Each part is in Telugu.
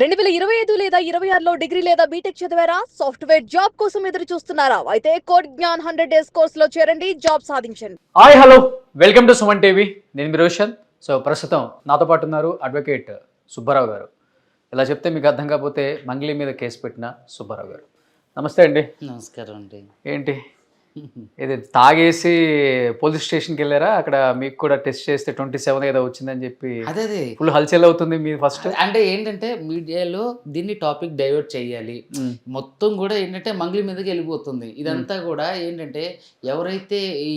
2025 లేదా 26లో డిగ్రీ లేదా బీటెక్ చదివారా? సాఫ్ట్‌వేర్ జాబ్ కోసం ఎదురు చూస్తున్నారా? అయితే కోడ్ జ్ఞాన్ 100 డేస్ కోర్సులో చేరండి, జాబ్ సాధించండి. Hi hello welcome to Suman TV. నేను మీ రోషన్. సో ప్రస్తుతం నాతో పాటు ఉన్నారు అడ్వకేట్ సుబ్బారావు గారు. ఇలా చెప్తే మీకు అర్థం కాకపోతే మంగ్లీ మీద కేసు పెట్టిన సుబ్బారావు గారు. నమస్తే అండి. నమస్కారం అండి. ఏంటి ఇది తాగేసి పోలీస్ స్టేషన్కి వెళ్ళారా? అక్కడ మీకు కూడా టెస్ట్ చేస్తే 27 ఏదో వచ్చిందని చెప్పి అదే ఫుల్ హల్చల్ అవుతుంది మీరు ఫస్ట్. అంటే ఏంటంటే మీడియాలో దీన్ని టాపిక్ డైవర్ట్ చేయాలి, మొత్తం కూడా ఏంటంటే మంగ్లీ మీదకి వెళ్ళిపోతుంది. ఇదంతా కూడా ఏంటంటే ఎవరైతే ఈ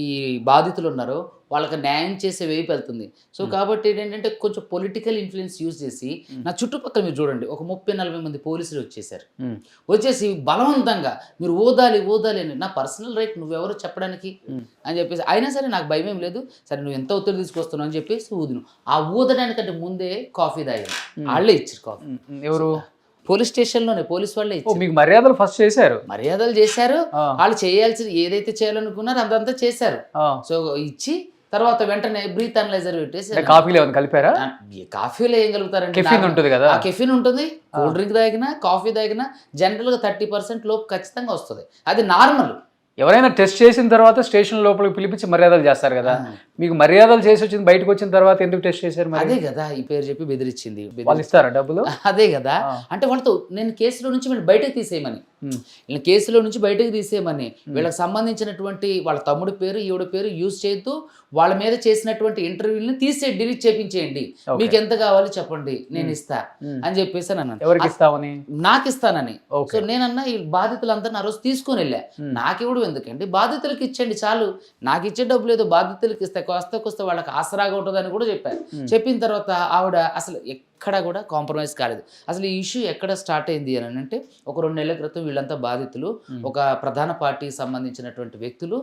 బాధితులు ఉన్నారో వాళ్ళకి న్యాయం చేసే వైపు వెళ్తుంది. సో కాబట్టి ఏంటంటే కొంచెం పొలిటికల్ ఇన్ఫ్లుయెన్స్ యూజ్ చేసి నా చుట్టుపక్కల మీరు చూడండి ఒక 30-40 మంది పోలీసులు వచ్చేసారు. వచ్చేసి బలవంతంగా మీరు ఓదాలి అని, నా పర్సనల్ రైట్ నువ్వెవరు చెప్పడానికి అని చెప్పేసి, అయినా సరే నాకు భయం ఏం లేదు, సరే నువ్వు ఎంత ఒత్తిడి తీసుకొస్తున్నావు అని చెప్పేసి ఊదును. ఆ ఊదడానికంటే ముందే కాఫీ తాగాను, వాళ్ళే ఇచ్చారు కాఫీ. ఎవరు? పోలీస్ స్టేషన్లోనే పోలీస్ వాళ్ళే ఇచ్చారు. మీకు మర్యాదలు ఫస్ట్ చేశారు, మర్యాదలు చేశారు, వాళ్ళు చేయాల్సింది ఏదైతే చేయాలనుకున్నారో అదంతా చేశారు. సో ఇచ్చి తర్వాత వెంటనే బ్రీత్ అనలైజర్ పెట్టేసి కాఫీలో ఏమైనా కలిపారా? కాఫీలో ఏం కలుగుతారండి? కెఫిన్ ఉంటుంది కదా, ఆ కెఫిన్ ఉంటుంది. కూల్ డ్రింక్ తాగినా కాఫీ తాగినా జనరల్గా 30% లోపు ఖచ్చితంగా వస్తుంది, అది నార్మల్. ఎవరైనా టెస్ట్ చేసిన తర్వాత స్టేషన్ లోపలికి పిలిపించి మర్యాదలు చేస్తారు కదా, మీకు మర్యాదలు చేసి వచ్చింది బయటకు వచ్చిన తర్వాత ఎందుకు టెస్ట్ చేశారు? అదే కదా ఈ పేరు చెప్పి బెదిరించింది. వాళ్ళు ఇస్తారా డబ్బులు? అదే కదా, అంటే వాళ్ళతో నేను కేసులో నుంచి వీళ్ళు బయటకు తీసేయమని, వీళ్ళ కేసులో నుంచి బయటకు తీసేయమని, వీళ్ళకి సంబంధించినటువంటి వాళ్ళ తమ్ముడి పేరు ఈవిడ పేరు యూజ్ చేయొద్దు, వాళ్ళ మీద చేసినటువంటి ఇంటర్వ్యూని డిలీట్ చేయించేయండి, మీకు ఎంత కావాలి చెప్పండి నేను ఇస్తా అని చెప్పేసి అన్నాను. ఎవరికి ఇస్తామని? నాకు ఇస్తానని. సో నేనన్నా ఈ బాధితులందరినీ ఆ రోజు తీసుకొని వెళ్ళా. నాకు ఇవ్వడం ఎందుకండి, బాధితులకు ఇచ్చండి చాలు, నాకు ఇచ్చే డబ్బులు ఏదో బాధితులకు ఇస్తే కొస్తే వాళ్ళకి ఆసరాగా ఉంటుందని కూడా చెప్పారు. చెప్పిన తర్వాత ఆవిడ అసలు ఎక్కడ కూడా కాంప్రమైజ్ కాలేదు. అసలు ఈ ఇష్యూ ఎక్కడ స్టార్ట్ అయింది అని అంటే, ఒక 2 నెలల క్రితం వీళ్ళంతా బాధితులు ఒక ప్రధాన పార్టీకి సంబంధించినటువంటి వ్యక్తులు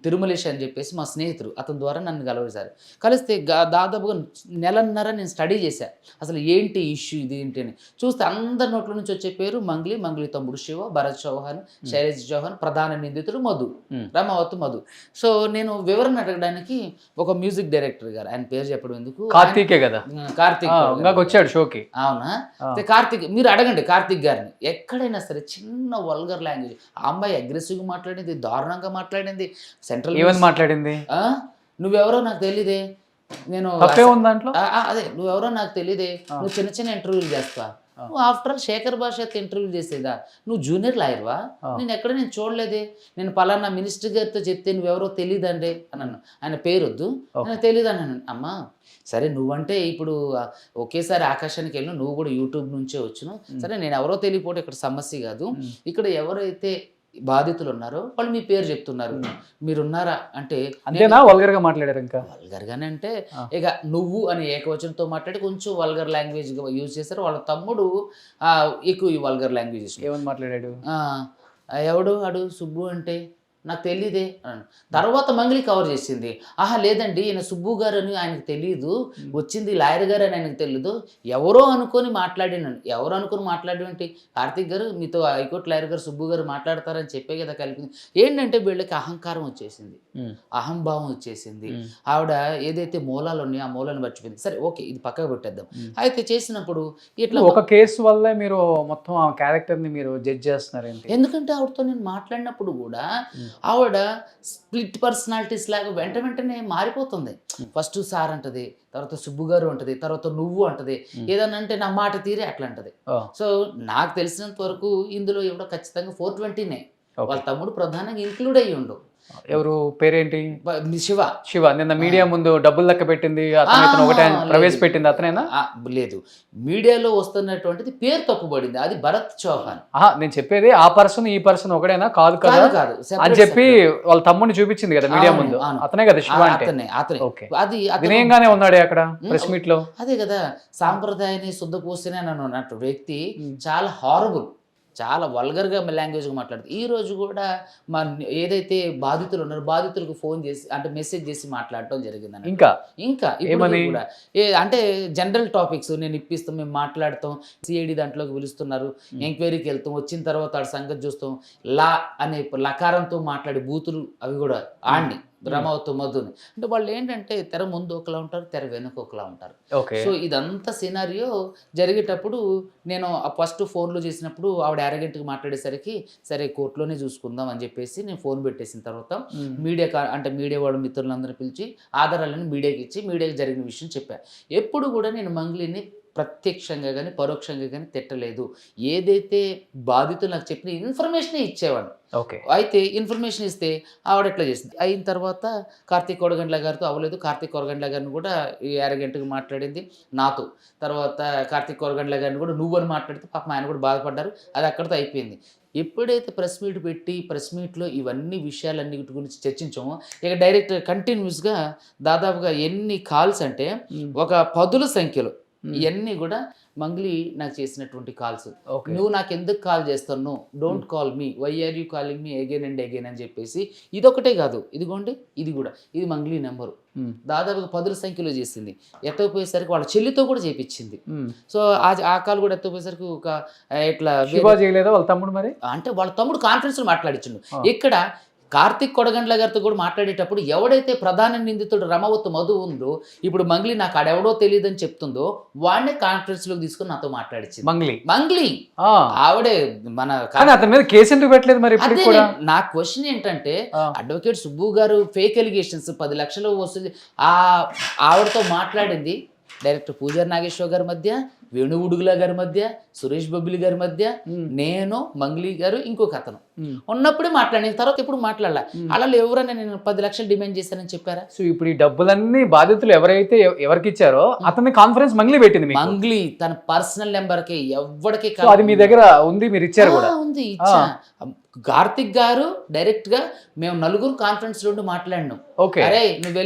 తిరుమలేష్ అని చెప్పేసి మా స్నేహితుడు, అతని ద్వారా నన్ను కలవసారు. కలిస్తే దాదాపుగా నెలన్నర నేను స్టడీ చేశాను అసలు ఏంటి ఇష్యూ ఇది ఏంటి అని. చూస్తే అందరి నోట్ల నుంచి వచ్చే పేరు మంగ్లీ తమ్ముడు శివ, భరత్ చౌహాన్, శైలేష్ చౌహాన్, ప్రధాన నిందితుడు మధు, రామావత్ మధు. సో నేను వివరణ అడగడానికి ఒక మ్యూజిక్ డైరెక్టర్ గారు, ఆయన పేరు చెప్పడం ఎందుకు, కార్తీకే కదా, కార్తీక్ షోకి. అవునా? కార్తీక్ మీరు అడగండి కార్తీక్ గారిని. ఎక్కడైనా సరే చిన్న వల్గర్ లాంగ్వేజ్, ఆ అమ్మాయి అగ్రెసివ్గా మాట్లాడింది, దారుణంగా మాట్లాడింది, సెంట్రల్ ఏమని మాట్లాడింది, నువ్వెవరో నాకు తెలియదే, నేను అదే నువ్వెవరో నాకు తెలియదే, నువ్వు చిన్న ఇంటర్వ్యూలు చేస్తా, నువ్వు ఆఫ్టర్ ఆల్ శేఖర్ భాషత్ ఇంటర్వ్యూ చేసేదా, నువ్వు జూనియర్ లాయర్వా, నేను చూడలేదే, నేను పలానా మినిస్టర్ గారితో చెప్తే నువ్వెవరో తెలియదండి అన్నాను. ఆయన పేరు వద్దు, నాకు తెలియదు అన్నాను. అమ్మా సరే నువ్వంటే ఇప్పుడు ఒకేసారి ఆకాశానికి వెళ్ళిన, నువ్వు కూడా యూట్యూబ్ నుంచే వచ్చును, సరే నేను ఎవరో తెలియపోతే ఇక్కడ సమస్య కాదు, ఇక్కడ ఎవరైతే బాధితులు ఉన్నారో వాళ్ళు మీ పేరు చెప్తున్నారు, మీరున్నారా అంటే అంతేనా? వల్గర్ గా మాట్లాడారు? ఇంకా వల్గర్ గానే అంటే ఇక నువ్వు అని ఏకవచనంతో మాట్లాడి కొంచెం వల్గర్ లాంగ్వేజ్ యూజ్ చేశారు. వాళ్ళ తమ్ముడు ఎక్కువ ఈ వల్గర్ లాంగ్వేజ్ ఏమని మాట్లాడాడు, ఎవడు అడు సుబ్బు అంటే నాకు తెలియదే అన్నాను. తర్వాత మంగ్లీ కవర్ చేసింది, ఆహా లేదండి ఈయన సుబ్బు గారు అని ఆయనకు తెలియదు, వచ్చింది లాయర్ గారు అని ఆయనకు తెలియదు, ఎవరో అనుకొని మాట్లాడినాను. ఎవరు అనుకుని మాట్లాడేంటి, కార్తీక్ గారు మీతో హైకోర్టు లాయర్ గారు సుబ్బు గారు మాట్లాడతారని చెప్పే కదా కలిపింది. ఏంటంటే వీళ్ళకి అహంకారం వచ్చేసింది, అహంభావం వచ్చేసింది. ఆవిడ ఏదైతే మూలాలు ఉన్నాయో ఆ మూలాలను మర్చిపోయింది. సరే ఓకే ఇది పక్కకు పెట్టేద్దాం. అయితే చేసినప్పుడు ఇట్లా ఒక కేసు వల్లే మీరు మొత్తం ఆ క్యారెక్టర్ని మీరు జడ్జ్ చేస్తున్నారు. ఎందుకంటే ఆవిడతో నేను మాట్లాడినప్పుడు కూడా ఆవిడ స్ప్లిట్ పర్సనాలిటీస్ లాగా వెంటనే మారిపోతుంది. ఫస్ట్ సార్ అంటది, తర్వాత సుబ్బు గారు అంటది, తర్వాత నువ్వు అంటది, ఏదన్నా అంటే నా మాట తీరే అట్లా అంటది. సో నాకు తెలిసినంత వరకు ఇందులో ఎవడో ఖచ్చితంగా 420నే, వాళ్ళ తమ్ముడు ప్రధానంగా ఇంక్లూడ్ అయ్యి ఉండు. ఎవరు పేరేంటి? శివ. నిన్న మీడియా ముందు డబ్బులు లెక్క పెట్టింది ఒకటే ప్రవేశపెట్టింది అతనేనా? లేదు, మీడియాలో వస్తున్నటువంటిది పేరు తప్పుబడింది, అది భరత్ చౌహాన్. నేను చెప్పేది ఆ పర్సన్ ఈ పర్సన్ ఒకటేనా? కాదు కాదు అని చెప్పి వాళ్ళ తమ్ముడిని చూపించింది కదా మీడియా ముందు, అతనే కదా శివ అంటే. అది వినయంగానే ఉన్నాడే అక్కడ ప్రెస్ మీట్ లో. అదే కదా, సాంప్రదాయాన్ని శుద్ధపోస్తేనే నన్ను అన్నట్టు వ్యక్తి చాలా హారబుల్, చాలా వల్గర్గా లాంగ్వేజ్గా మాట్లాడుతుంది. ఈ రోజు కూడా ఏదైతే బాధితులు ఉన్నారో బాధితులకు ఫోన్ చేసి అంటే మెసేజ్ చేసి మాట్లాడటం జరిగింది. ఇంకా ఇప్పుడు కూడా అంటే జనరల్ టాపిక్స్ నేను ఇప్పిస్తాం, మేము మాట్లాడతాం, సిఐడి దాంట్లోకి పిలుస్తున్నారు, ఎంక్వైరీకి వెళ్తాం, వచ్చిన తర్వాత ఆడ సంగతి చూస్తాం, లా అనే లకారంతో మాట్లాడే బూతులు అవి కూడా ఆడిని రమావత్ మధుని. అంటే వాళ్ళు ఏంటంటే తెర ముందు ఒకలా ఉంటారు, తెర వెనుక ఒకలా ఉంటారు. ఓకే. సో ఇదంతా సినారియో జరిగేటప్పుడు నేను ఫస్ట్ ఫోన్లో చేసినప్పుడు ఆవిడ అరగంటకి మాట్లాడేసరికి సరే కోర్టులోనే చూసుకుందాం అని చెప్పేసి నేను ఫోన్ పెట్టేసిన తర్వాత మీడియా వాళ్ళ మిత్రులందరూ పిలిచి ఆధారాలను మీడియాకి ఇచ్చి మీడియాకి జరిగిన విషయం చెప్పాను. ఎప్పుడు కూడా నేను మంగ్లీని ప్రత్యక్షంగా కానీ పరోక్షంగా కానీ తిట్టలేదు. ఏదైతే బాధితులు నాకు చెప్పిన ఇన్ఫర్మేషనే ఇచ్చేవాడిని. ఓకే. అయితే ఇన్ఫర్మేషన్ ఇస్తే ఆవిడ ఎట్లా చేసింది. అయిన తర్వాత కార్తీక్ కొడగండ్ల గారితో అవ్వలేదు. కార్తీక్ కొడగండ్ల గారిని కూడా ఈ అరగంటకు మాట్లాడింది నాతో. తర్వాత కార్తీక్ కొడగండ్ల గారిని కూడా నువ్వని మాట్లాడితే పాపం ఆయన కూడా బాధపడ్డారు. అది అక్కడితో అయిపోయింది. ఎప్పుడైతే ప్రెస్ మీట్ పెట్టి ప్రెస్ మీట్లో ఇవన్నీ విషయాలన్నిటి గురించి చర్చించామో ఇక డైరెక్ట్ కంటిన్యూస్గా దాదాపుగా ఎన్ని కాల్స్ అంటే ఒక 10ల సంఖ్యలో ఇవన్నీ కూడా మంగ్లీ నాకు చేసినటువంటి కాల్స్. నువ్వు నాకు ఎందుకు కాల్ చేస్తాను, don't call me, why are you calling me again and again అని చెప్పేసి. ఇదొకటే కాదు, ఇదిగోండి ఇది కూడా, ఇది మంగ్లీ నెంబరు. దాదాపుగా 10ల సంఖ్యలో చేసింది. ఎత్తకపోయేసరికి వాళ్ళ చెల్లితో కూడా చేపించింది. సో ఆ కాల్ కూడా ఎత్తకపోయేసరికి ఒక ఇట్లా చేయలేదా వాళ్ళ తమ్ముడు? మరి అంటే వాళ్ళ తమ్ముడు కాన్ఫరెన్స్లో మాట్లాడించిండు. ఇక్కడ కార్తీక్ కొడగండ్ల గారితో కూడా మాట్లాడేటప్పుడు ఎవడైతే ప్రధాన నిందితుడు రమావత్ మధు ఉందో, ఇప్పుడు మంగ్లీ నాకు ఆడెవడో తెలియదని చెప్తుందో వాడినే కాన్ఫరెన్స్ లోకి తీసుకుని నాతో మాట్లాడించింది. మంగ్లీ ఆవిడే మన అతని మీద కేసు ఎందుకు పెట్టలేదు మరి? నా క్వశ్చన్ ఏంటంటే అడ్వకేట్ సుబ్బు గారు ఫేక్ ఎలిగేషన్స్ 10 లక్షలు వస్తుంది ఆవిడతో మాట్లాడింది డైరెక్టర్ పూజారి నాగేశ్వర గారి మధ్య, వేణు ఉడుగుల గారి మధ్య, సురేష్ బొబ్బిలి గారి మధ్య, నేను, మంగ్లీ గారు, ఇంకొక అతను ఉన్నప్పుడే మాట్లాడిన తర్వాత ఇప్పుడు మాట్లాడాల. అలా ఎవరైనా నేను 10 లక్షలు డిమాండ్ చేశానని చెప్పారా? సో ఇప్పుడు ఈ డబ్బులన్నీ బాధితులు ఎవరైతే ఎవరికి ఇచ్చారో అతన్ని కాన్ఫరెన్స్ మంగ్లీ పెట్టింది. మంగ్లీ తన పర్సనల్ నెంబర్కి ఎవరికి అది మీ దగ్గర ఉంది, మీరు ఇచ్చారు కూడా? ఉంది, ఇచ్చా. కార్తిక్ గారు డైరెక్ట్ గా మేము నలుగురు కాన్ఫరెన్స్ లో మాట్లాడినాం. అరే నువ్వు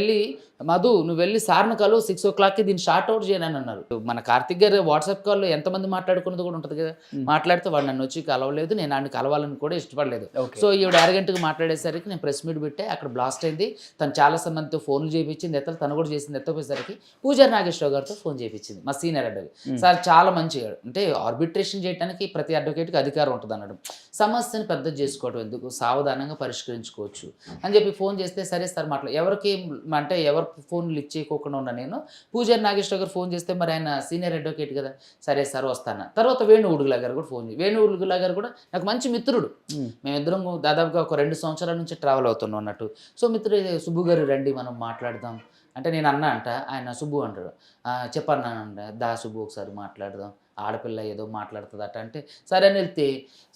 వెళ్ళి సార్ను కలు 6 o'clockకి దీన్ని షార్ట్ అవుట్ చేయని అన్నారు. మన కార్తిక్ గారు వాట్సాప్ కాల్లో ఎంతమంది మాట్లాడుకున్నది కూడా ఉంటుంది కదా. మాట్లాడితే వాడు నన్ను వచ్చి కలవలేదు, నేను ఆయన కలవాలని కూడా ఇష్టపడలేదు. సో ఈవిడ అరగంటకు మాట్లాడేసరికి నేను ప్రెస్ మీట్ పెట్టే అక్కడ బ్లాస్ట్ అయింది. తను చాలా మందితో ఫోన్లు చేయించింది, తను కూడా చేసింది. ఎత్తపోయేసరికి పూజారి నాగేశ్వర గారితో ఫోన్ చేయించింది, మా సీనియర్ అడ్వకేట్. సార్ చాలా మంచిగా అంటే ఆర్బిట్రేషన్ చేయడానికి ప్రతి అడ్వకేట్కి అధికారం ఉంటుంది అన్నాడు. సమస్యను పెద్ద చేసుకోవడం ఎందుకు, సావధానంగా పరిష్కరించుకోవచ్చు అని చెప్పి ఫోన్ చేస్తే సరే సార్ ఎవరికి అంటే ఎవరు ఫోన్ లిఫ్ట్ చేయకోకుండా ఉన్నా నేను. పూజారి నాగేశ్వర గారు ఫోన్ చేస్తే మరి ఆయన సీనియర్ అడ్వకేట్ కదా, సరే సార్ వస్తాను. తర్వాత వేణు ఉడుగుల గారు కూడా ఫోన్ చేసి, వేణు ఉడుగుల గారు కూడా నాకు మంచి మిత్రుడు. మేమిద్దరం దాదాపుగా ఒక 2 సంవత్సరాల నుంచి ట్రావెల్ అవుతున్నాం అన్నట్టు. సో మిత్రుడు సుబ్బు గారు రండి మనం మాట్లాడదాం అంటే నేను అంట, ఆయన సుబ్బు అంటాడు. చెప్పన్నానంట, దా సుబ్బు ఒకసారి మాట్లాడదాం, ఆడపిల్ల ఏదో మాట్లాడుతుందట అంటే సరే అని వెళ్తే,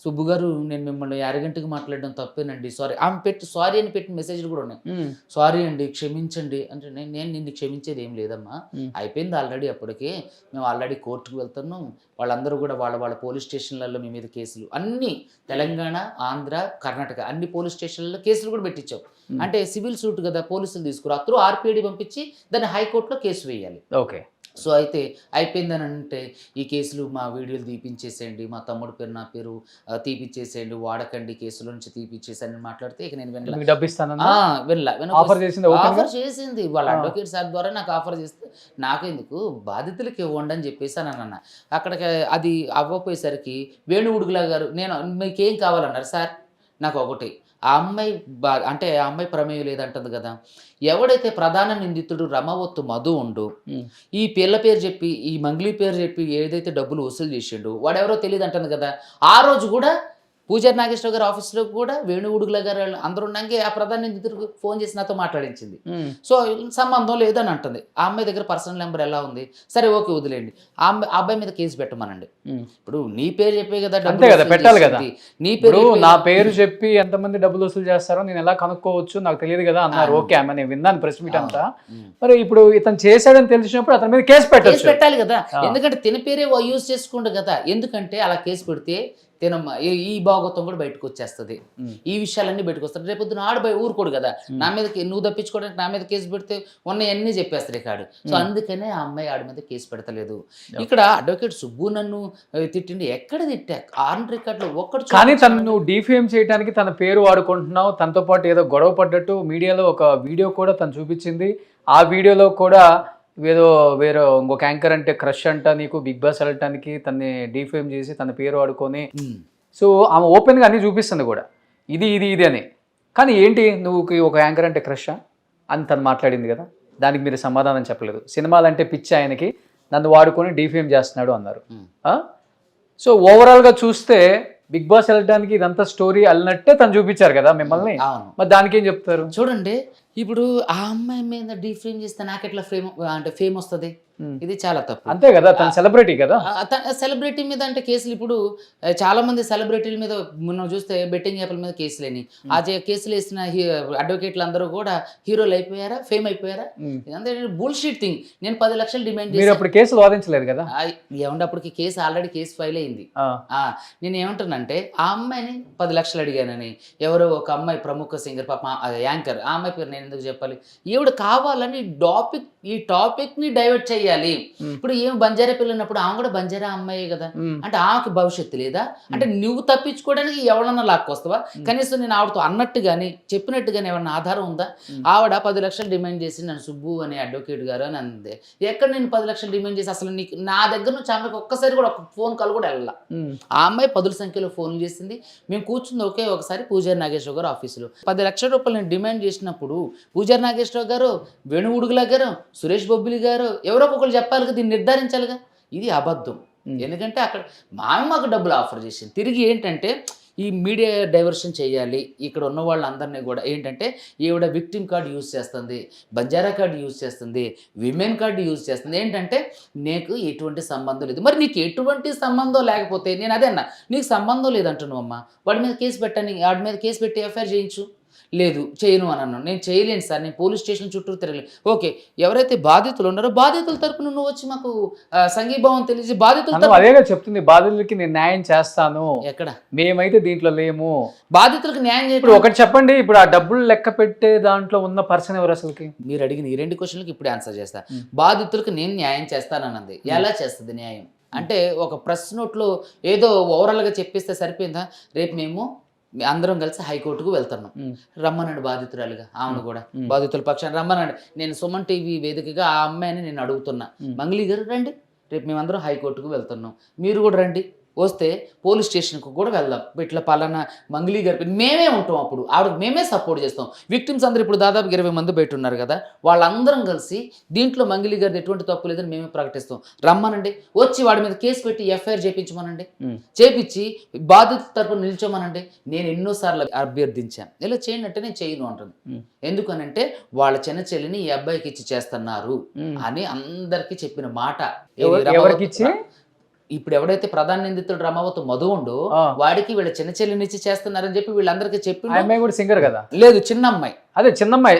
సుబ్బు గారు నేను మిమ్మల్ని అరగంటకి మాట్లాడడం తప్పేనండి, సారీ. ఆమె సారీ అని పెట్టిన మెసేజ్లు కూడా ఉన్నాయి. సారీ అండి, క్షమించండి అంటే నేను నిన్ను క్షమించేది ఏం లేదమ్మా, అయిపోయింది ఆల్రెడీ. అప్పటికే మేము ఆల్రెడీ కోర్టుకు వెళ్తున్నాం. వాళ్ళందరూ కూడా వాళ్ళ పోలీస్ స్టేషన్లలో మీ మీద కేసులు అన్ని తెలంగాణ, ఆంధ్ర, కర్ణాటక అన్ని పోలీస్ స్టేషన్లలో కేసులు కూడా పెట్టించాం. అంటే సివిల్ సూట్ కదా, పోలీసులు తీసుకురా అత్రూ ఆర్పిఐడి పంపించి దాన్ని హైకోర్టులో కేసు వేయాలి. ఓకే. సో అయితే అయిపోయిందని అంటే ఈ కేసులు మా వీడియోలు తీపించేసేయండి, మా తమ్ముడు పేరు నా పేరు తీపిచ్చేసేయండి, వాడకండి, కేసుల నుంచి తీపిచ్చేసని మాట్లాడితే ఇక నేను ఆఫర్ చేసింది వాళ్ళ అడ్వకేట్ సార్ ద్వారా నాకు ఆఫర్ చేస్తే నాకెందుకు బాధితులకి ఇవ్వండి అని చెప్పేసి అని అన్న. అక్కడికి అది అవ్వపోయేసరికి వేణు ఉడుగుల గారు నేను మీకేం కావాలన్నారు సార్, నాకు ఒకటి ఆ అమ్మాయి ప్రమేయం లేదంటుంది కదా. ఎవడైతే ప్రధాన నిందితుడు రమావత్ మధు ఉండు ఈ పిల్ల పేరు చెప్పి ఈ మంగ్లీ పేరు చెప్పి ఏదైతే డబ్బులు వసూలు చేసిండు వాడెవరో తెలియదు అంటుంది కదా. ఆ రోజు కూడా పూజారి నాగేశ్వర గారి ఆఫీస్లో కూడా వేణు ఉడుగుల గారు అందరూ ఉన్నాక ఆ ప్రధాన నిందితుడికి ఫోన్ చేసి నాతో మాట్లాడించింది. సో సంబంధం లేదని అంటుంది. ఆ అమ్మాయి దగ్గర పర్సనల్ నెంబర్ ఎలా ఉంది, సరే ఓకే వదిలేండి, ఆ అబ్బాయి మీద కేసు పెట్టమనండి. ఇప్పుడు నీ పేరు చెప్పే కదా పెట్టాలి కదా, నీ పేరు నా పేరు చెప్పి ఎంతమంది డబ్బులు వసూలు చేస్తారో నేను ఎలా కనుక్కోవచ్చు నాకు తెలియదు కదా అన్నారు. ఓకే అమ్మ, నేను విన్నాను ప్రెస్ మీట్ అంతా. మరి ఇప్పుడు ఇతను చేశాడని తెలిసినప్పుడు అతని మీద కేసు పెట్టాలి కదా, ఎందుకంటే తిన పేరే యూజ్ చేసుకుంటూ కదా. ఎందుకంటే అలా కేసు పెడితే ఈ భాగవతం కూడా బయటకు వచ్చేస్తుంది, ఈ విషయాలన్నీ బయటకు వస్తాయి. రేపొద్దున ఆడబోయి ఊరుకోడు కదా, నా మీద నువ్వు తప్పించుకోవడానికి నా మీద కేసు పెడితే ఉన్నవన్నీ చెప్పేస్తారు కాడు. సో అందుకనే ఆ అమ్మాయి ఆడి మీద కేసు పెడతలేదు. ఇక్కడ అడ్వకేట్ సుబ్బు నన్ను తిట్టిండి, ఎక్కడ తిట్టా ఆన్ రికార్డులో ఒక్కడు. కానీ తను డిఫేమ్ చేయడానికి తన పేరు వాడుకుంటున్నావు, తనతో పాటు ఏదో గొడవ పడ్డట్టు మీడియాలో ఒక వీడియో కూడా తను చూపించింది. ఆ వీడియోలో కూడా వేరే ఇంకొక యాంకర్ అంటే క్రష్ అంట నీకు బిగ్ బాస్ వెళ్ళటానికి తన్ని డిఫేమ్ చేసి తన పేరు వాడుకొని, సో ఆమె ఓపెన్గా అన్ని చూపిస్తుంది కూడా ఇది ఇది ఇది అని. కానీ ఏంటి నువ్వు ఒక యాంకర్ అంటే క్రష్ అని తను మాట్లాడింది కదా, దానికి మీరు సమాధానం చెప్పలేదు. సినిమాలంటే పిచ్చి ఆయనకి, నన్ను వాడుకొని డిఫేమ్ చేస్తున్నాడు అన్నారు. సో ఓవరాల్గా చూస్తే బిగ్ బాస్ వెళ్ళడానికి ఇదంతా స్టోరీ అల్లినట్టే తను చూపించారు కదా మిమ్మల్ని. అవును. మరి దానికి ఏం చెప్తారు? చూడండి, ఇప్పుడు ఆ అమ్మాయి మీద డీఫ్రేమ్ చేస్తే నాకు ఎట్లా ఫేమ్ వస్తుంది? ఇది చాలా తప్పు. అంతే కదా, తను సెలబ్రిటీ కదా. సెలబ్రిటీ మీద అంటే కేసులు ఇప్పుడు చాలా మంది సెలబ్రిటీల మీద మనం చూస్తే బెట్టింగ్ యాప్ల మీద కేసులేని ఆ కేసులు వేసిన అడ్వకేట్లు అందరూ కూడా హీరోలు అయిపోయారా, ఫేమ్ అయిపోయారా? ఇదంతా బుల్షిట్ థింగ్. నేను 10 లక్షలు డిమాండ్ మీరు అప్పుడు కేసులు వాదించలేదు కదా? ఏమంటే అప్పటికి కేసు ఆల్రెడీ కేసు ఫైల్ అయింది. నేను ఏమంటానంటే ఆ అమ్మాయిని 10 లక్షలు అడిగానని, ఎవరో ఒక అమ్మాయి ప్రముఖ సింగర్ పాప యాంకర్, ఆ అమ్మాయి పేరు నేను ఎందుకు చెప్పాలి, ఈవిడ కావాలని ఈ టాపిక్ ని డైవర్ట్ చేయాలి. ఇప్పుడు ఏం బంజారా పిల్లన్నప్పుడు ఆమె కూడా బంజారా అమ్మాయి కదా, అంటే ఆమెకి భవిష్యత్తు లేదా? అంటే నువ్వు తప్పించుకోవడానికి ఎవరన్నా లాక్కొస్తావా? కనీసం నేను ఆవిడతో అన్నట్టు కానీ చెప్పినట్టు కానీ ఏమన్నా ఆధారం ఉందా? ఆవిడ 10 లక్షలు డిమాండ్ చేసి నన్ను సుబ్బు అనే అడ్వకేట్ గారు అని అందే. ఎక్కడ నేను 10 లక్షలు డిమాండ్ చేసి అసలు నీకు నా దగ్గర నుంచి ఆమెకు ఒక్కసారి కూడా ఒక ఫోన్ కాల్ కూడా వెళ్ళాల. ఆ అమ్మాయి 10 సంఖ్యలో ఫోన్లు చేసింది. మేము కూర్చుంది ఒకే ఒకసారి పూజారి నాగేశ్వర గారు ఆఫీసులో. 10 లక్షల రూపాయలు నేను డిమాండ్ చేసినప్పుడు పూజారి నాగేశ్వర గారు, వేణు ఉడుగుల గారు, సురేష్ బొబ్బిలి గారు ఎవరో ఒకరు చెప్పాలి కదా, దీన్ని నిర్ధారించాలిగా. ఇది అబద్ధం. ఎందుకంటే అక్కడ మాకు డబ్బులు ఆఫర్ చేసింది. తిరిగి ఏంటంటే ఈ మీడియా డైవర్షన్ చేయాలి, ఇక్కడ ఉన్న వాళ్ళందరినీ కూడా ఏంటంటే ఈవిడ విక్టిమ్ కార్డు యూజ్ చేస్తుంది, బంజారా కార్డు యూజ్ చేస్తుంది, విమెన్ కార్డు యూజ్ చేస్తుంది. ఏంటంటే నీకు ఎటువంటి సంబంధం లేదు. మరి నీకు ఎటువంటి సంబంధం లేకపోతే నేను అదే అన్నా, నీకు సంబంధం లేదంటున్నావు అమ్మా, వాడి మీద కేసు పెట్టని, వాడి మీద కేసు పెట్టి ఎఫ్ఐఆర్ చేయించు. లేదు చేయను అని అన్నాను. నేను చేయలేను సార్, నేను పోలీస్ స్టేషన్ చుట్టూ తిరగలేదు. ఓకే, ఎవరైతే బాధితులు ఉన్నారో బాధితుల తరపున నువ్వు వచ్చి మాకు సంఘీభావం తెలియజేసి బాధితులు అదేగా చెప్తుంది, బాధితులకి నేను న్యాయం చేస్తాను. ఎక్కడ మేమైతే దీంట్లో లేము, బాధితులకు న్యాయం చేయాలి. ఇప్పుడు ఒకటి చెప్పండి, ఇప్పుడు ఆ డబ్బులు లెక్క పెట్టే దాంట్లో ఉన్న పర్సన్ ఎవరు అసలుకి? మీరు అడిగిన ఈ 2 క్వశ్చన్లకి ఇప్పుడు ఆన్సర్ చేస్తా. బాధితులకు నేను న్యాయం చేస్తానన్నది ఎలా చేస్తుంది న్యాయం? అంటే ఒక ప్రెస్ నోట్లో ఏదో ఓవరాల్గా చెప్పేస్తే సరిపోయిందా? రేపు మేము అందరం కలిసి హైకోర్టుకు వెళ్తున్నాం, రమ్మనండి బాధితురాలుగా ఆమెను కూడా, బాధితుల పక్షాన్ని రమ్మనండి. నేను సుమన్ టీవీ వేదికగా ఆ అమ్మాయిని నేను అడుగుతున్నా, మంగళి గారు రండి, రేపు మేమందరం హైకోర్టుకు వెళ్తున్నాం, మీరు కూడా రండి, వస్తే పోలీస్ స్టేషన్కు కూడా వెళ్దాం, ఇట్లా పలానా మంగళి గారి మేమే ఉంటాం, అప్పుడు ఆవిడకి మేమే సపోర్ట్ చేస్తాం. విక్టిమ్స్ అందరూ ఇప్పుడు దాదాపు 20 మంది బయట ఉన్నారు కదా, వాళ్ళందరం కలిసి దీంట్లో మంగళి గారిది ఎటువంటి తప్పు లేదని మేమే ప్రకటిస్తాం, రమ్మనండి, వచ్చి వాడి మీద కేసు పెట్టి ఎఫ్ఐఆర్ చేయించమనండి, చేపించి బాధిత తరపున నిల్చోమనండి. నేను ఎన్నోసార్లు అభ్యర్థించాను, ఇలా చేయండి అంటే నేను చేయను అంటుంది. ఎందుకనంటే వాళ్ళ చిన్న చెల్లిని ఈ అబ్బాయికి ఇచ్చి చేస్తున్నారు అని అందరికీ చెప్పిన మాట. ఇప్పుడు ఎవడైతే ప్రధాన నిందితుడు రమావతు మధు ఉండో వాడికి వీళ్ళ చిన్న చెల్లినిచ్చి చేస్తున్నారని చెప్పి వీళ్ళందరికీ చెప్పి, సింగర్ కదా, లేదు చిన్న అమ్మాయి, అదే చిన్న అమ్మాయి,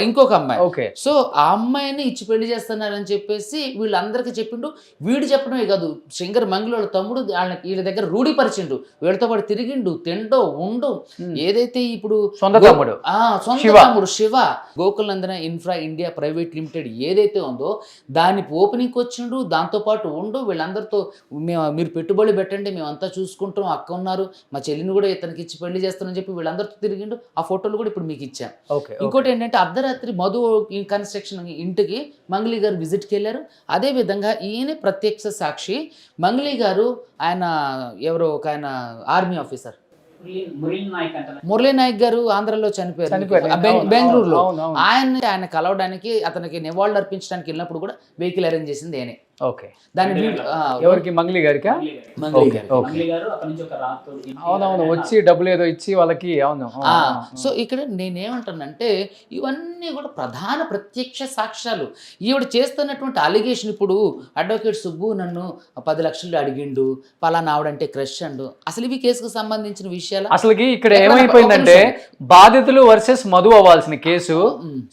ఇంకొక అమ్మాయి. ఓకే, సో ఆ అమ్మాయిని ఇచ్చి పెళ్లి చేస్తున్నారని చెప్పేసి వీళ్ళందరికీ చెప్పిండు. వీడు చెప్పడమే కాదు, సింగర్ మంగళ వాళ్ళ తమ్ముడు వీళ్ళ దగ్గర రూఢిపరిచిండు, వీళ్ళతో పాటు తిరిగిండు, తిండో ఉండు. ఏదైతే ఇప్పుడు సొంత తమ్ముడు Shiva Gokulananda infra India private limited ఏదైతే ఉందో దాని ఓపెనింగ్ వచ్చిండు, దాంతో పాటు ఉండు, వీళ్ళందరితో మీరు పెట్టుబడి పెట్టండి, మేమంతా చూసుకుంటాం, అక్క ఉన్నారు, మా చెల్లిని కూడా ఇతనికి ఇచ్చి పెళ్లి చేస్తానని చెప్పి వీళ్ళందరితో తిరిగిండు. ఆ ఫోటోలు కూడా ఇప్పుడు మీకు ఇచ్చాను. ఇంకోటి ఏంటంటే అర్ధరాత్రి మధు కన్స్ట్రక్షన్ ఇంటికి మంగళి గారు విజిట్కి వెళ్ళారు. అదే విధంగా ఈయన ప్రత్యక్ష సాక్షి. మంగళి గారు ఆయన ఎవరో ఒక ఆయన ఆర్మీ ఆఫీసర్ మురళీ నాయక్ గారు ఆంధ్రలో చనిపోయారు బెంగళూరులో. ఆయన కలవడానికి అతనికి నివాళులు అర్పించడానికి వెళ్ళినప్పుడు కూడా వెహికల్ అరేంజ్ చేసింది నేనే. ఓకే, దాని ఎవరికి? మంగళి గారికి. అవునవును, వచ్చి డబ్బులు ఏదో ఇచ్చి వాళ్ళకి. అవును. సో ఇక్కడ నేనేమంటానంటే ఇవన్నీ కూడా ప్రధాన ప్రత్యక్ష సాక్ష్యాలు. ఈవిడ చేస్తున్నటువంటి అలిగేషన్, ఇప్పుడు అడ్వకేట్ సుబ్బు నన్ను 10 లక్షలు అడిగిండు, పలానా ఆవిడంటే క్రష్ అండు, అసలు ఇవి కేసుకు సంబంధించిన విషయాలు. అసలుకి ఇక్కడ ఏమైపోయిందంటే బాధితులు వర్సెస్ మధు అవ్వాల్సిన కేసు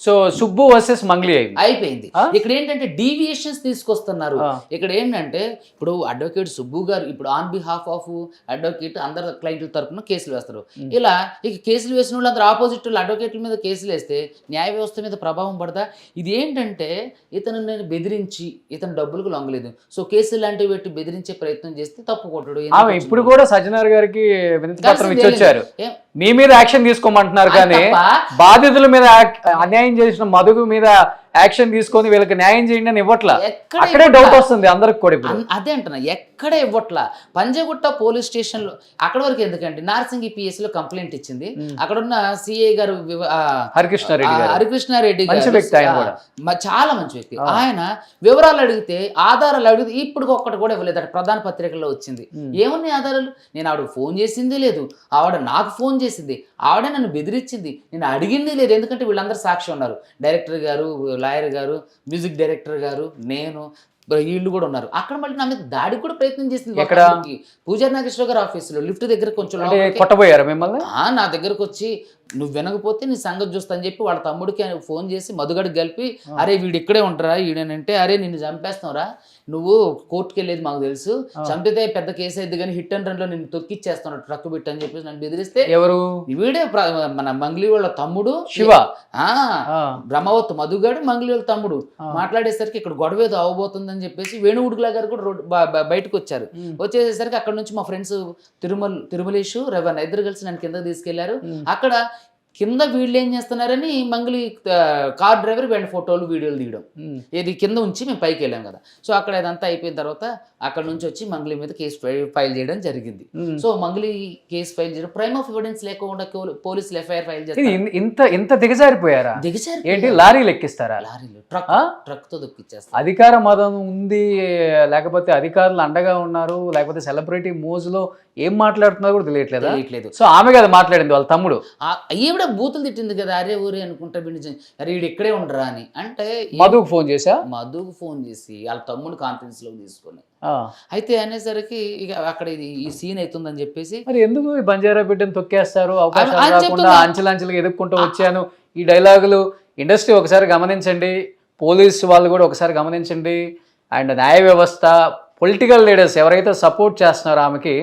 సో సుబ్బు వర్సెస్ మంగళి అయిపోయింది. ఇక్కడ ఏంటంటే డీవియేషన్స్ తీసుకొస్తున్నారు. ఇక్కడ ఏంటంటే ఇప్పుడు అడ్వకేట్ సుబ్బు గారు ఇప్పుడు ఆన్ బిహాఫ్ ఆఫ్ అడ్వకేట్ అందరు క్లయింట్ల తరపున కేసులు వేస్తారు. ఇలా ఇక కేసులు వేసిన వాళ్ళు అందరూ ఆపోజిట్ అడ్వకేట్ల మీద కేసులు వేస్తే న్యాయ వ్యవస్థ మీద ప్రభావం పడదా? ఇది ఏంటంటే ఇతను నేను బెదిరించి ఇతను డబ్బులకు లొంగలేదు, సో కేసులు లాంటివి పెట్టి బెదిరించే ప్రయత్నం చేస్తే తప్పు కొట్టడు. ఇప్పుడు కూడా సజ్జనార్ గారికి వినతి పత్రం ఇచ్చి వచ్చారు, మీ మీద యాక్షన్ తీసుకోమంటున్నారు కానీ తప్ప బాధితుల మీద అన్యాయం చేసిన మధుగు మీద యాక్షన్ తీసుకొని వీళ్ళకి న్యాయం చేయండి అని ఇవ్వట్లా. ఎక్కడ అక్కడే డౌట్ వస్తుంది అందరికి కూడా ఇప్పుడు. అదే అంటున్నా, ఎక్కడ ఇవ్వట్లా. పంజగుట్ట పోలీస్ స్టేషన్ లో అక్కడ వరకు ఎందుకంటే నార్సింగి పిఎస్ లో కంప్లైంట్ ఇచ్చింది. అక్కడ ఉన్న సిఐ గారు హరికృష్ణారెడ్డి మంచి వ్యక్తి ఆయన కూడా. చాలా మంచి వ్యక్తి. ఆయన వివరాలు అడిగితే ఆధారాలు అడిగితే ఇప్పుడు ఒక్కటి కూడా ఇవ్వలేదు. అక్కడ ప్రధాన పత్రికల్లో వచ్చింది. ఏమున్నాయి ఆధారాలు? నేను ఆవిడకు ఫోన్ చేసింది లేదు, ఆవిడ నాకు ఫోన్ చేసింది, ఆవిడ నన్ను బెదిరించింది, నేను అడిగింది లేదు. ఎందుకంటే వీళ్ళందరూ సాక్షి ఉన్నారు, డైరెక్టర్ గారు, లాయర్ గారు, మ్యూజిక్ డైరెక్టర్ గారు, నేను, వీళ్ళు కూడా ఉన్నారు. అక్కడ మళ్ళీ నా మీద దాడికి కూడా ప్రయత్నం చేసింది. పూజారి నాగేశ్వర గారు ఆఫీసులో లిఫ్ట్ దగ్గర కొంచెం కొట్టబోయారు మిమ్మల్ని. నా దగ్గరకు వచ్చి నువ్వు వినకపోతే నీ సంగతి చూస్తా అని చెప్పి వాళ్ళ తమ్ముడికి ఫోన్ చేసి మధుగడికి కలిపి, అరే వీడు ఇక్కడే ఉంటారా ఈడనంటే, అరే నిన్ను చంపేస్తావురా, నువ్వు కోర్టుకి వెళ్ళేది మాకు తెలుసు, చంపితే పెద్ద కేసు అయింది కానీ హిట్ అండ్ రన్ లో నిన్ను తొక్కిచ్చేస్తున్నాడు ట్రక్ బిట్ అని చెప్పేసి నన్ను బెదిరిస్తే, ఎవరు వీడే మన మంగ్లీ వాళ్ళ తమ్ముడు శివ, బ్రహ్మవత్ మధుగాడు మంగ్లీ వాళ్ళ తమ్ముడు మాట్లాడేసరికి ఇక్కడ గొడవ ఏదో అవబోతుందని చెప్పేసి వేణుగుడిలా గారు కూడా బయటకు వచ్చారు. వచ్చేసరికి అక్కడ నుంచి మా ఫ్రెండ్స్ తిరుమలేషు రవణ ఇద్దరు కలిసి నన్ను కిందకి తీసుకెళ్లారు. అక్కడ కింద వీళ్ళు ఏం చేస్తున్నారని మంగళి కార్ డ్రైవర్ వీళ్ళ ఫోటోలు వీడియోలు తీయడం, ఇది కింద ఉంచి మేము పైకి వెళ్ళాం కదా. సో అక్కడ ఇదంతా అయిపోయిన తర్వాత అక్కడ నుంచి వచ్చి మంగళి మీద కేసు ఫైల్ చేయడం జరిగింది. సో మంగళి కేసు ఫైల్ చేయడం, ప్రైమ్ ఆఫ్ ఎవిడెన్స్ లేకుండా పోలీసులు ఎఫ్ఐఆర్ ఫైల్ చేస్తారు. ఇంత దిగజారిపోయారా? ఏంటి లారీలు ఎక్కిస్తారా? లారీలు ట్రక్ తో దొక్కిచ్చేస్తారు. అధికార మదం ఉంది, లేకపోతే అధికారులు అండగా ఉన్నారు, లేకపోతే సెలబ్రిటీ మోజులో ఏం మాట్లాడుతున్నారు కూడా తెలియట్లేదు. సో ఆమె కదా మాట్లాడింది వాళ్ళ తమ్ముడు. ఈవిడ బూతులు తిట్టింది కదా, అరే ఊరే అనుకుంటా అరే వీడు ఇక్కడే ఉండరా అని. అంటే మధుకు ఫోన్ చేసి వాళ్ళ తమ్ముడు కాన్ఫరెన్స్ లో తీసుకొని అయితే అనేసరికి ఇక అక్కడ ఈ సీన్ అవుతుందని చెప్పేసి, మరి ఎందుకు ఈ బంజారా బిడ్డను తొక్కేస్తారు, అవకాశం రాకుండా అంచెలంచెలుగా ఎదుర్కొంటూ వచ్చాను, ఈ డైలాగులు ఇండస్ట్రీ ఒకసారి గమనించండి, పోలీసు వాళ్ళు కూడా ఒకసారి గమనించండి, అండ్ న్యాయ వ్యవస్థ, పొలిటికల్ లీడర్స్ ఎవరైతే సపోర్ట్ చేస్తున్నారో ఆమెకి,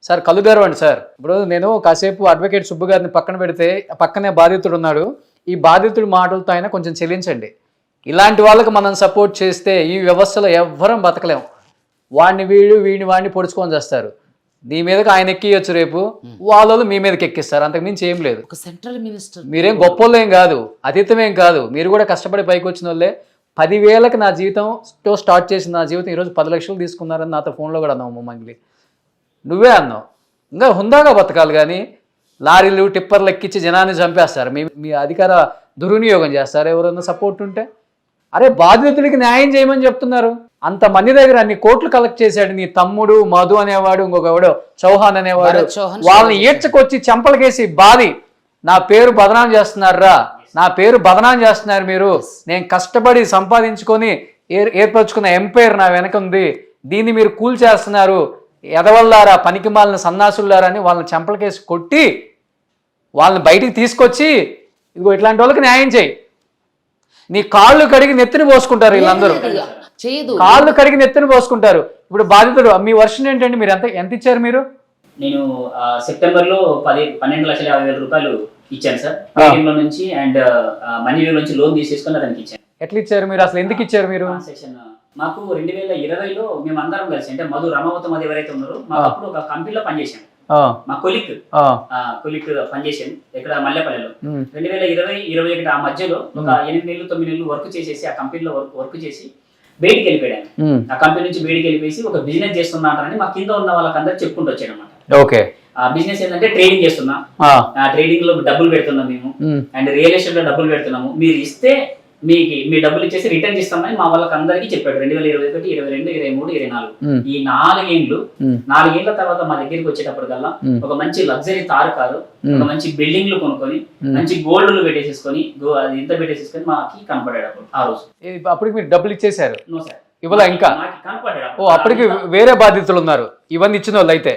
సార్ కళ్ళు తెరవండి సార్. ఇప్పుడు నేను కాసేపు అడ్వకేట్ సుబ్బు గారిని పక్కన పెడితే పక్కనే బాధితుడు ఉన్నాడు, ఈ బాధితుడి మాటలతో అయినా కొంచెం చెల్లించండి. ఇలాంటి వాళ్ళకి మనం సపోర్ట్ చేస్తే ఈ వ్యవస్థలో ఎవ్వరం బతకలేం. వాడిని పొడుచుకొని చేస్తారు. నీ మీదకి ఆయన ఎక్కియచ్చు, రేపు వాళ్ళు మీ మీదకి ఎక్కిస్తారు, అంతకు మించి ఏం లేదు. ఒక సెంట్రల్ మినిస్టర్, మీరేం గొప్ప ఏం కాదు, అతీతమేం కాదు, మీరు కూడా కష్టపడి పైకి వచ్చిన వాళ్ళే. 10,000కి నా జీవితంతో స్టార్ట్ చేసిన నా జీవితం ఈరోజు 10 లక్షలు తీసుకున్నారని నాతో ఫోన్లో కూడా అన్నావు మంగ్లీ, నువ్వే అన్నావు. ఇంకా హుందాగా బతకాలి కానీ లారీలు టిప్పర్లు ఎక్కించి జనాన్ని చంపేస్తారు, మీ అధికార దుర్వినియోగం చేస్తారు ఎవరన్నా సపోర్ట్ ఉంటే. అరే బాధితుడికి న్యాయం చేయమని చెప్తున్నారు. అంతమంది దగ్గర అన్ని కోట్లు కలెక్ట్ చేశాడు నీ తమ్ముడు, మధు అనేవాడు, ఇంకొకవాడు చౌహాన్ అనేవాడు. వాళ్ళని ఈడ్చుకొచ్చి చెంపలకేసి బాధి నా పేరు బదనాం చేస్తున్నారా, నా పేరు బదనాం చేస్తున్నారు మీరు, నేను కష్టపడి సంపాదించుకొని ఏర్పరచుకున్న ఎంపైర్ నా వెనక ఉంది, దీన్ని మీరు కూల్ చేస్తున్నారు, ఎదవల్లారా, పనికి మాలిన సన్నాసులారా అని వాళ్ళని చెంపలకేసి కొట్టి వాళ్ళని బయటికి తీసుకొచ్చి ఇదిగో ఇట్లాంటి వాళ్ళకి న్యాయం చేయి. నీ కాళ్ళు కడిగి నెత్తిని పోసుకుంటారు వీళ్ళందరూ, కాళ్ళు కడిగి నెత్తిని పోసుకుంటారు. ఇప్పుడు బాధితుడు మీ వర్షన్ ఏంటండి, మీరు ఎంత ఇచ్చారు? మీరు నేను సెప్టెంబర్ లో 12,50,000 రూపాయలు ఇచ్చాను సార్ పేటిఎం లో నుంచి, అండ్ మనీ వ్యూ నుంచి లోన్ తీసేసుకుని దానికి ఇచ్చాను. ఎట్లా ఇచ్చారు మీరు, అసలు ఎందుకు ఇచ్చారు మీరు? మాకు 2020లో మేము అందరం కలిసి, అంటే మధు రమవతం అది ఎవరైతే ఉన్నారో, మాకు అప్పుడు ఒక కంపెనీలో పనిచేసాం, మా కొలిక్ పనిచేసాను ఇక్కడ మల్లెపల్లిలో. 2020-21 ఆ మధ్యలో ఒక 8 నెలలు 9 నెలలు వర్క్ చేసేసి ఆ కంపెనీలో వర్క్ చేసి బయటికి వెళ్ళిపోయాను. ఆ కంపెనీ నుంచి బయటికి వెళ్ళిపోయి ఒక బిజినెస్ చేస్తున్నా అంటారని మా కింద ఉన్న వాళ్ళకందరూ చెప్పుకుంటూ వచ్చాను అనమాట. ఓకే, ఆ బిజినెస్ ఏంటంటే ట్రేడింగ్ చేస్తున్నా, ఆ ట్రేడింగ్ లో డబ్బులు పెడుతున్నాం మేము, అండ్ రియల్ ఎస్టేట్ లో డబ్బులు పెడుతున్నాము, మీరు ఇస్తే మీ డబ్బులు ఇచ్చేసి రిటర్న్ ఇస్తామని మా వాళ్ళకి అందరికీ చెప్పాడు. 2021, 22, 23, 24 ఈ 4 ఏళ్ళు. 4 ఏళ్ల తర్వాత మా దగ్గరికి వచ్చేటప్పటికల్లా ఒక మంచి లగ్జరీ తారు కారు, ఒక మంచి బిల్డింగ్లు కొనుక్కొని, మంచి గోల్డ్లు పెట్టేసేసుకొని, అది ఇంత పెట్టేసేసుకొని మాకి కనపడాడు ఆ రోజు. అప్పటికి మీరు డబ్బులు ఇచ్చేసారు? నో సార్, ఇవ్వలా ఇంకా. ఓ, అప్పటికి వేరే బాధితులు ఉన్నారు ఇవన్నీ ఇచ్చిన వాళ్ళు అయితే.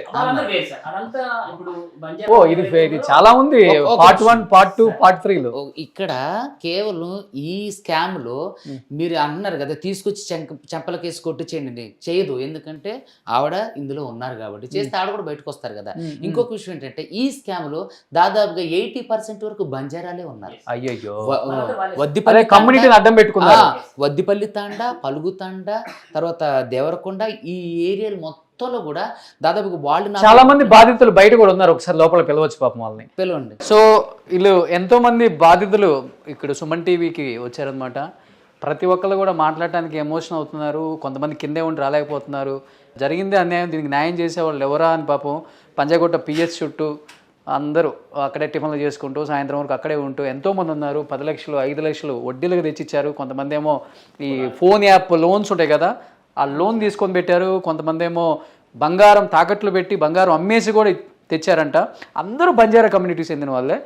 ఓ, ఇది చాలా ఉంది, పార్ట్ 1, పార్ట్ 2, పార్ట్ 3లో. ఇక్కడ కేవలం ఈ స్కామ్ లో మీరు అంటున్నారు కదా, తీసుకొచ్చి చెంపలకేసి కొట్టు చేయండి, చేయదు. ఎందుకంటే ఆవిడ ఇందులో ఉన్నారు కాబట్టి, చేస్తే ఆవిడ కూడా బయటకు వస్తారు కదా. ఇంకొక విషయం ఏంటంటే, ఈ స్కామ్ లో దాదాపుగా 80% వరకు బంజారాలే ఉన్నారు. అయ్యో, వద్దిపల్లి కమ్యూనిటీని అడ్డం పెట్టుకున్నారు. వద్దిపల్లి తాండా, పలుగు తాండా, తర్వాత దేవరకొండ, ఈ ఏరియాలు మొత్తం మొత్తంలో కూడా దాదాపు వాళ్ళు నాకు చాలా మంది బాధితులు బయట కూడా ఉన్నారు, ఒకసారి లోపల పిలవచ్చు పాపం వాళ్ళని. పిలవండి. సో వీళ్ళు ఎంతో మంది బాధితులు ఇక్కడ సుమన్ టీవీకి వచ్చారనమాట. ప్రతి ఒక్కళ్ళు కూడా మాట్లాడటానికి ఎమోషన్ అవుతున్నారు, కొంతమంది కిందే ఉండి రాలేకపోతున్నారు. జరిగిందే అన్యాయం, దీనికి న్యాయం చేసేవాళ్ళు ఎవరా అని పాపం పంజాగుట్ట పిఎస్ చుట్టూ అందరూ అక్కడే టిఫిన్లు చేసుకుంటూ సాయంత్రం వరకు అక్కడే ఉంటూ ఎంతోమంది ఉన్నారు. 10 లక్షలు 5 లక్షలు వడ్డీలకు తెచ్చిచ్చారు. కొంతమంది ఏమో ఈ ఫోన్ యాప్ లోన్స్ ఉంటాయి కదా, ఆ లోన్ తీసుకొని పెట్టారు. కొంతమంది ఏమో బంగారం తాకట్లు పెట్టి బంగారం అమ్మేసి కూడా తెచ్చారంట. అందరూ బంజారా కమ్యూనిటీకి చెందిన వాళ్ళే.